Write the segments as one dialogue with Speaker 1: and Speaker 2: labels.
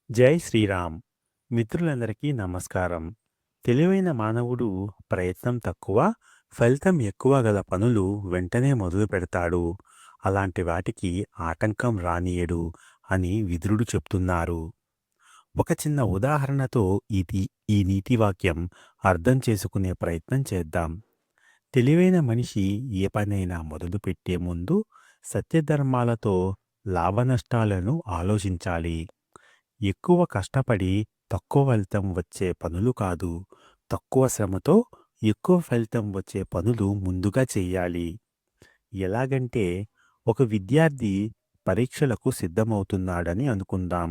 Speaker 1: జై శ్రీరామ్. మిత్రులందరికీ నమస్కారం. తెలివైన మానవుడు ప్రయత్నం తక్కువ, ఫలితం ఎక్కువ గల పనులు వెంటనే మొదలు పెడతాడు. అలాంటి వాటికి ఆటంకం రానీయడు అని విదురుడు చెప్తున్నారు. ఒక చిన్న ఉదాహరణతో ఈ నీతి వాక్యం అర్థం చేసుకునే ప్రయత్నం చేద్దాం. తెలివైన మనిషి ఏ పనైనా మొదలుపెట్టే ముందు సత్యధర్మాలతో లాభనష్టాలను ఆలోచించాలి. ఎక్కువ కష్టపడి తక్కువ ఫలితం వచ్చే పనులు కాదు, తక్కువ శ్రమతో ఎక్కువ ఫలితం వచ్చే పనులు ముందుగా చెయ్యాలి. ఎలాగంటే, ఒక విద్యార్థి పరీక్షలకు సిద్ధమవుతున్నాడని అనుకుందాం.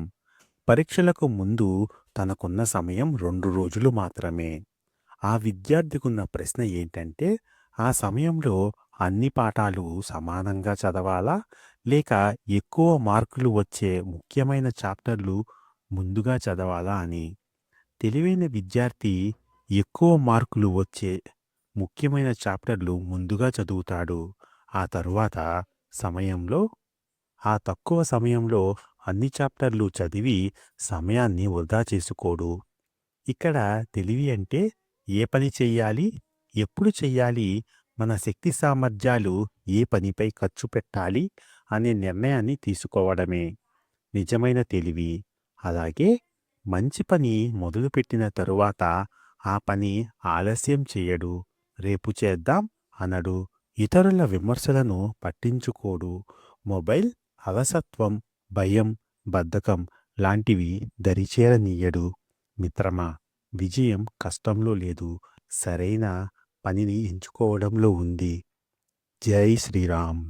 Speaker 1: పరీక్షలకు ముందు తనకున్న సమయం 2 రోజులు మాత్రమే. ఆ విద్యార్థికున్న ప్రశ్న ఏంటంటే, ఆ సమయంలో అన్ని పాఠాలు సమానంగా చదవాలా? లేక ఎక్కువ మార్కులు వచ్చే ముఖ్యమైన చాప్టర్లు ముందుగా చదవాలా అని. తెలివైన విద్యార్థి ఎక్కువ మార్కులు వచ్చే ముఖ్యమైన చాప్టర్లు ముందుగా చదువుతాడు. ఆ తరువాత సమయంలో తక్కువ సమయంలో అన్ని చాప్టర్లు చదివి సమయాన్ని వృధా చేసుకోడు. ఇక్కడ తెలివి అంటే ఏ పని చెయ్యాలి, ఎప్పుడు చెయ్యాలి, మన శక్తి సామర్థ్యాలు ఏ పనిపై ఖర్చు పెట్టాలి అనే నిర్ణయాన్ని తీసుకోవడమే నిజమైన తెలివి. అలాగే మంచి పని మొదలుపెట్టిన తరువాత ఆ పని ఆలస్యం చేయడు. రేపు చేద్దాం అనడు. ఇతరుల విమర్శలను పట్టించుకోడు. మొబైల్, అలసత్వం, భయం, బద్ధకం లాంటివి దరిచేరనీయడు. మిత్రమా, విజయం కష్టంలో లేదు, సరైన పనిని ఎంచుకోవడంలో ఉంది. జై శ్రీరామ్.